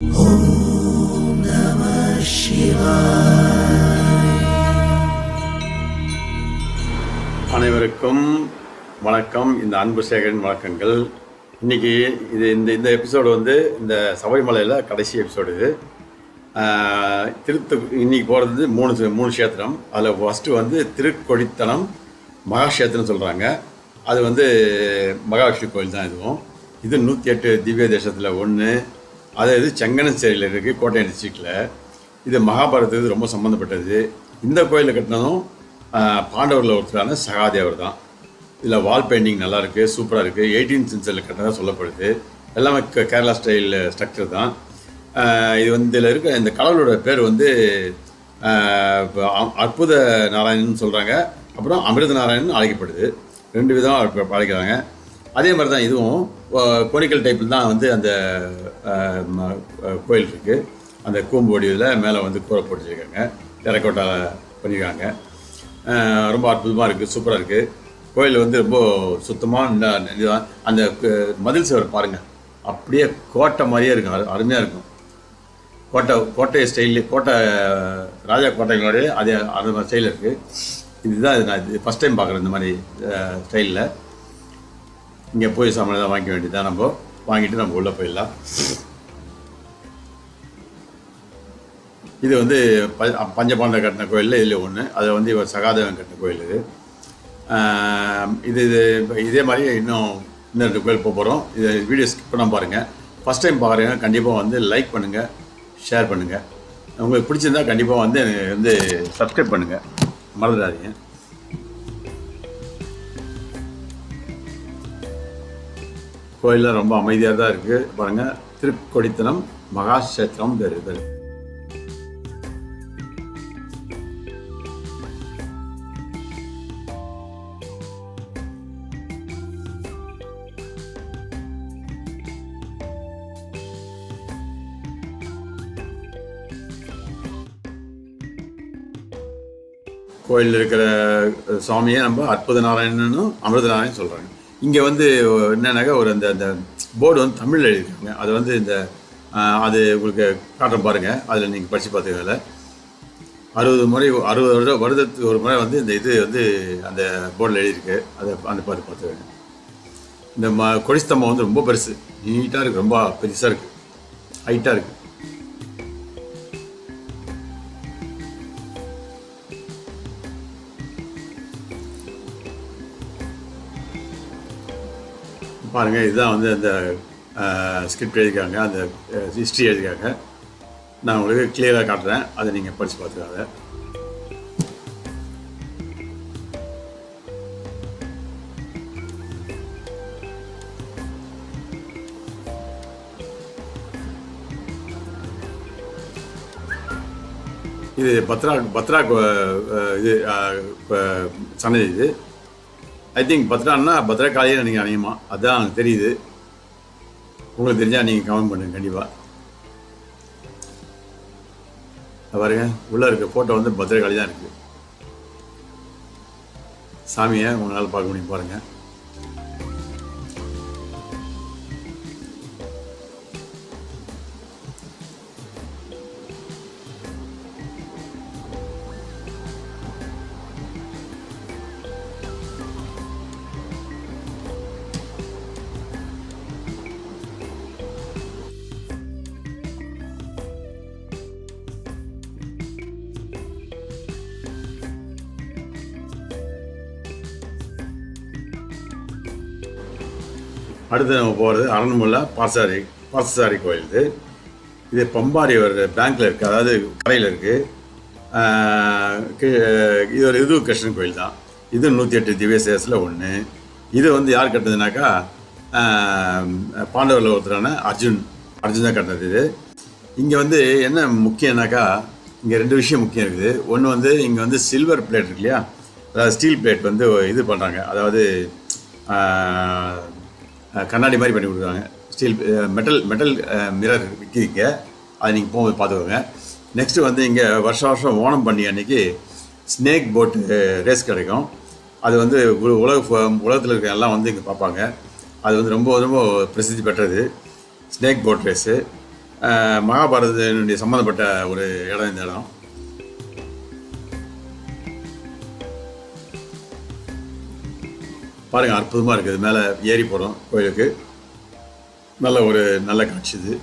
அனைவருக்கும் வணக்கம். இந்த அன்பு சேகரின் வணக்கங்கள். இன்றைக்கி இந்த இந்த எபிசோடு இந்த சபரிமலையில் கடைசி எபிசோடு இது. இன்றைக்கி போகிறது மூணு க்ஷேத்திரம். அதில் ஃபஸ்ட்டு திருக்கொடித்தனம் மகாக்ஷேத்திரம் சொல்கிறாங்க. அது மகாவிஷ்ணு கோயில் தான். இது 108 திவ்ய தேசத்தில் ஒன்று. அது செங்கனச்சேரியில் இருக்குது, கோட்டயம் டிஸ்ட்ரிக்டில். இது மகாபாரதத்துக்கு ரொம்ப சம்மந்தப்பட்டது. இந்த கோயிலில் கட்டினதும் பாண்டவரில் ஒருத்தரான சகாதேவர் தான். இதில் வால் பெயிண்டிங் நல்லாயிருக்கு, சூப்பராக இருக்குது. 18th சென்ச்சுரியில் கட்டினதாக சொல்லப்படுது. எல்லாமே கேரளா ஸ்டைல் ஸ்ட்ரக்சர் தான். இது இதில் இருக்க இந்த கடவுளோட பேர் அற்புத நாராயணன் சொல்கிறாங்க. அப்புறம் அமிர்த நாராயணன் அழைக்கப்படுது. 2 விதம் அழைக்கிறாங்க. அதே மாதிரி தான் இதுவும் கோனிக்கல் டைப்பில் தான் அந்த கோயில் இருக்குது. அந்த கூம்பு வடிவில் மேலே கூரை போட்டுருக்காங்க, டெரக்கோட்டாவில் பண்ணியிருக்காங்க. ரொம்ப அற்புதமாக இருக்குது, சூப்பராக இருக்குது. கோயில் ரொம்ப சுத்தமாக அந்த மதில் சுவர் பாருங்கள், அப்படியே கோட்டை மாதிரியே இருக்கும், அருமையாக இருக்கும். கோட்டை ஸ்டைலு, ராஜா கோட்டைகளோடைய அதே அந்த மாதிரி ஸ்டைலில் இருக்குது. இதுதான் நான் ஃபஸ்ட் டைம் பார்க்குறேன் இந்த மாதிரி ஸ்டைலில். இங்கே போய் சாமான் தான் வாங்கிக்க வேண்டியது தான். நம்ம வாங்கிட்டு நம்ம உள்ளே போயிடலாம். இது பஞ்சபாண்டவர் கட்டின கோயிலில் இதில் ஒன்று. அதை இவர் சகாதேவன் கட்டின கோயில் இது. இதே மாதிரி இன்னும் 2 கோயில் போகிறோம். இது வீடியோ ஸ்கிப் பண்ண பாருங்கள். ஃபஸ்ட் டைம் பார்க்குறீங்க கண்டிப்பாக லைக் பண்ணுங்கள், ஷேர் பண்ணுங்கள். உங்களுக்கு பிடிச்சிருந்தா கண்டிப்பாக சப்ஸ்கிரைப் பண்ணுங்கள், மறந்துடாதீங்க. கோயிலில் ரொம்ப அமைதியாக தான் இருக்குது பாருங்கள். திருக்கொடித்தனம் மகாக்ஷேத்திரம் பேர். கோயிலில் இருக்கிற சுவாமியை நம்ம அற்புத நாராயணனும் அமிர்த நாராயணன் சொல்கிறாங்க. இங்கே என்னன்னாக்கா அந்த போர்டு தமிழில் எழுதியிருக்காங்க. அது அது உங்களுக்கு காட்டுற பாருங்கள். அதில் நீங்கள் படித்து பார்த்துக்கல. 60 வருடத்துக்கு ஒரு முறை இந்த இது அந்த போர்டில் எழுதியிருக்கு. அதை பார்த்துக்கோங்க. இந்த கொடிஸ்தம்பம் ரொம்ப பெருசு, நீட்டாக இருக்குது, ரொம்ப பெருசாக இருக்குது, ஹைட்டாக இருக்குது. பாருங்கள், இதுதான் அந்த ஸ்கிரிப்ட் எழுதியிருக்காங்க, அந்த ஹிஸ்ட்ரி எழுதியிருக்காங்க. நான் உங்களுக்கு கிளியராக காட்டுறேன், அதை நீங்கள் படித்து பார்த்துக்காங்க. இது பத்ரா இது சன்னதி. இது ஐ திங்க் பத்ரான்னா பத்ரகாளியை நீங்கள் அணியுமா, அதுதான் எனக்கு தெரியுது. உங்களுக்கு தெரிஞ்சால் நீங்கள் கமெண்ட் பண்ணுங்கள் கண்டிப்பாக. பாருங்க, உள்ளே இருக்க ஃபோட்டோ பத்ரகாளி தான் இருக்குது. சாமியை உங்களால் பார்க்க முடியும் பாருங்கள். அடுத்து நம்ம போகிறது அரண்மலை பார்த்தசாரி கோயில். இது பம்பாரி ஒரு பேங்க்கில் இருக்குது, அதாவது கரையில் இருக்குது. இது ஒரு கிருஷ்ணன் கோயில் தான். இது 108 திவ்ய தேசத்தில் ஒன்று. இது யார் கட்டினதுனாக்கா பாண்டவரில் ஒருத்தரான அர்ஜுன் தான் கட்டினது. இது இங்கே என்ன முக்கியம்னாக்கா, இங்கே 2 விஷயம் முக்கியம் இருக்குது. ஒன்று இங்கே சில்வர் பிளேட் இருக்கு இல்லையா, அதாவது ஸ்டீல் பிளேட் இது பண்ணுறாங்க. அதாவது கண்ணாடி மாதிரி பண்ணி கொடுக்குறாங்க. ஸ்டீல் மெட்டல் மிரர் விற்கிறீங்க, அதை நீங்கள் போகும்போது பார்த்துக்கோங்க. நெக்ஸ்ட்டு இங்கே வருஷம் ஓணம் பண்ணி அன்றைக்கி ஸ்னேக் போட்டு ரேஸ் கிடைக்கும். அது உலகத்தில் இருக்க எல்லாம் இங்கே பார்ப்பாங்க. அது ரொம்ப ரொம்ப பிரசித்தி பெற்றது ஸ்னேக் போட் ரேஸு. மகாபாரதனுடைய சம்மந்தப்பட்ட ஒரு இடம் இந்த இடம். பாருங்கள், அற்புதமாக இருக்குது. மேலே ஏறி போகிறோம் கோயிலுக்கு. நல்ல காட்சி இது.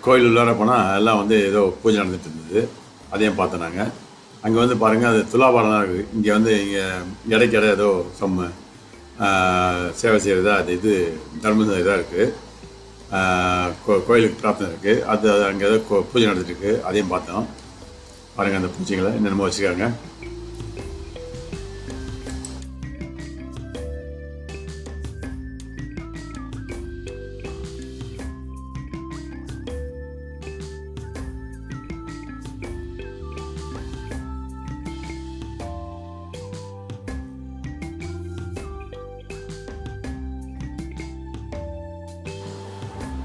கோயில் உள்ளார போனால் எல்லாம் வந்து ஏதோ பூஜை நடந்துட்டு இருந்தது. அதையும் பார்த்தோம் நாங்கள். அங்கே வந்து பாருங்கள், அது துலாபாரம் தான் இருக்குது. இங்கே வந்து இங்கே இடைக்கிட ஏதோ சேவை செய்கிறதா அது இது தர்ம இதாக இருக்குது. கோயிலுக்கு பிரார்த்தனை இருக்குது. அது அங்கே ஏதோ பூஜை நடந்துட்டுருக்கு. அதையும் பார்த்தோம். பாருங்கள், அந்த பூஜைகளை என்னென்னமோ வச்சுருக்காங்க.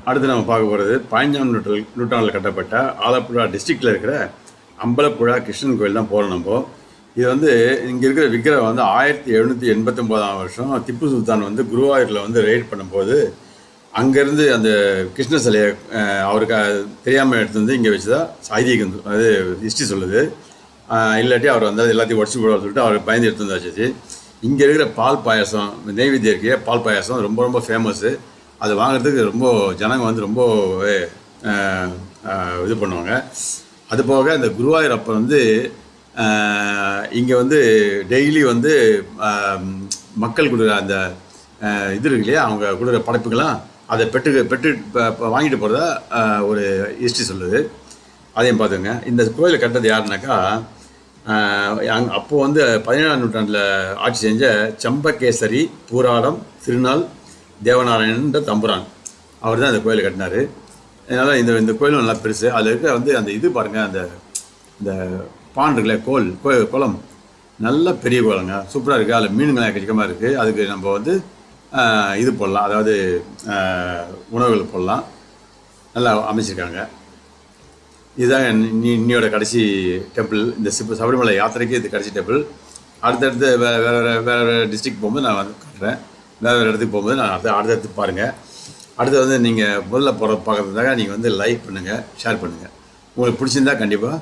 அடுத்து நம்ம பார்க்க போகிறது 15ஆம் நூற்றாண்டில் கட்டப்பட்ட ஆலப்புழா டிஸ்ட்ரிக்டில் இருக்கிற அம்பலப்புழா கிருஷ்ணன் கோயில் தான் போகிறோம் நம்ம. இது வந்து இங்கே இருக்கிற விக்கிரகம் வந்து 1789ஆம் வருஷம் திப்பு சுல்தான் வந்து குருவாயூரில் வந்து ரெய்ட் பண்ணும்போது அங்கேருந்து அந்த கிருஷ்ண சிலையை அவருக்கு தெரியாமல் எடுத்து வந்து இங்கே வச்சு தான் ஐதீகம், அது ஹிஸ்ட்ரி சொல்லுது. இல்லாட்டி அவர் வந்து எல்லாத்தையும் உடச்சி போட சொல்லிட்டு அவர் பயந்து எடுத்து வந்தாச்சு. இங்கே இருக்கிற பால் பாயாசம், நெய்வேத்தியம் இருக்கையே பால் பாயாசம் ரொம்ப ரொம்ப ஃபேமஸ்ஸு. அது வாங்குறதுக்கு ரொம்ப ஜனங்க வந்து ரொம்ப இது பண்ணுவாங்க. அது போக இந்த குருவாயூர் அப்போ வந்து இங்கே வந்து டெய்லி வந்து மக்கள் கொடுக்குற அந்த இது இருக்கு இல்லையா, அவங்க கொடுக்குற படைப்புக்கெல்லாம் அதை பெற்று வாங்கிட்டு போகிறதா ஒரு ஹிஸ்ட்ரி சொல்லுது. அதையும் பார்த்துங்க. இந்த கோயிலை கட்டது யாருனாக்கா, அப்போது வந்து 17ஆம் நூற்றாண்டில் ஆட்சி செஞ்ச சம்பகேசரி பூராடம் திருநாள் தேவநாராயணன்ற தம்புரான் அவர் தான் இந்த கோயிலை கட்டினார். அதனால் இந்த கோயிலும் நல்லா பெருசு. அதில் இருக்க வந்து அந்த இது பாருங்கள், அந்த பாண்ட் இருக்குல்ல, குளம் நல்ல பெரிய குளங்க, சூப்பராக இருக்குது. அதில் மீனுங்களாம் எக்கச்சக்கமாக இருக்குது. அதுக்கு நம்ம வந்து இது போடலாம், அதாவது உணவுகள் போடலாம். நல்லா அமைச்சிருக்காங்க. இதுதான் இன்னையோட கடைசி டெம்பிள். இந்த சபரிமலை யாத்திரைக்கு இது கடைசி டெம்பிள். அடுத்தடுத்து வேறு டிஸ்ட்ரிக்ட் போகும்போது நான் வந்து காட்டுறேன். வேறு இடத்துக்கு போகும்போது நான் அடுத்தடுத்து பாருங்கள். அடுத்து வந்து நீங்கள் முதல்ல பார்க்குறதுக்காக நீங்கள் வந்து லைக் பண்ணுங்கள், ஷேர் பண்ணுங்கள். உங்களுக்கு பிடிச்சிருந்தால் கண்டிப்பாக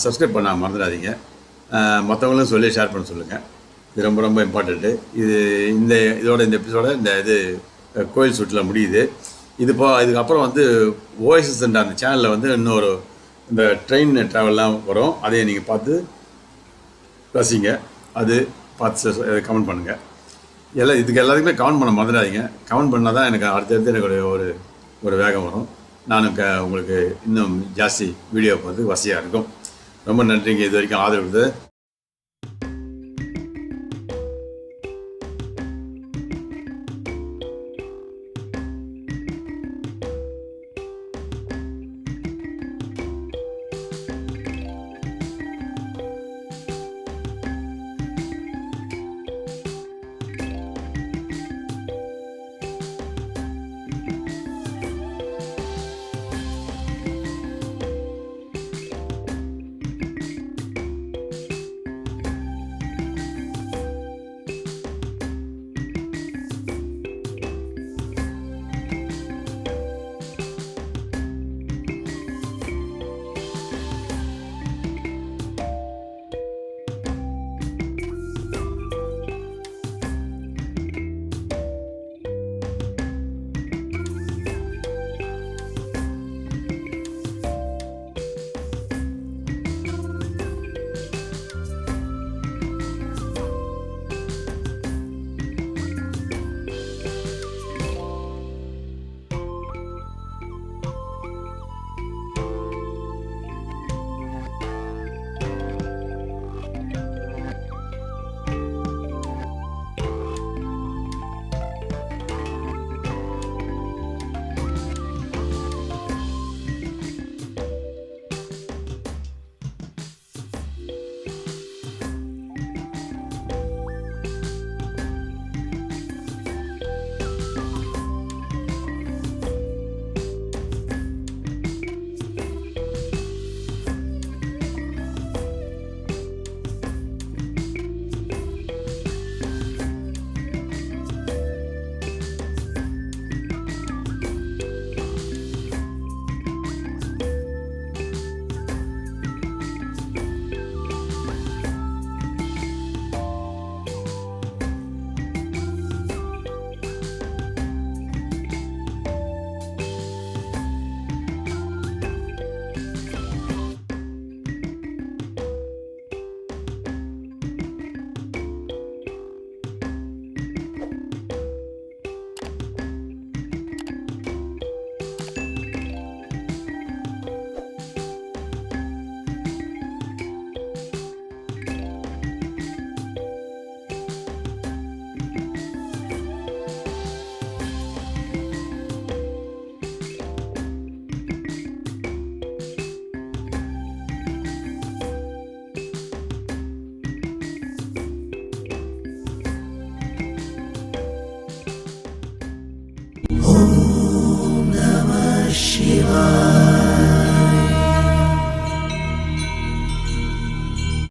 சப்ஸ்கிரைப் பண்ண மறந்துடாதீங்க. மற்றவங்களும் சொல்லி ஷேர் பண்ண சொல்லுங்கள். இது ரொம்ப ரொம்ப இம்பார்ட்டண்ட்டு. இந்த எபிசோட இந்த கோயில் சுற்றுலா முடியுது. இதுக்கப்புறம் வந்து ஓஎஸ்எஸ் அந்த சேனலில் வந்து இன்னொரு இந்த ட்ரெயின் ட்ராவல்லாம் வரும். அதையை நீங்கள் பார்த்து ரசிங்க. அது பார்த்து கமெண்ட் பண்ணுங்கள். இதுக்கு எல்லாத்துக்குமே கமெண்ட் பண்ண மறந்துடாதீங்க. கமெண்ட் பண்ணால் தான் எனக்கு அடுத்தடுத்து எனக்கு ஒரு வேகம் வரும். நான் உங்களுக்கு இன்னும் ஜாஸ்தி வீடியோ பார்த்து வசதியாக இருக்கும். ரொம்ப நன்றிங்க இது வரைக்கும் ஆதரவு கொடுத்தது.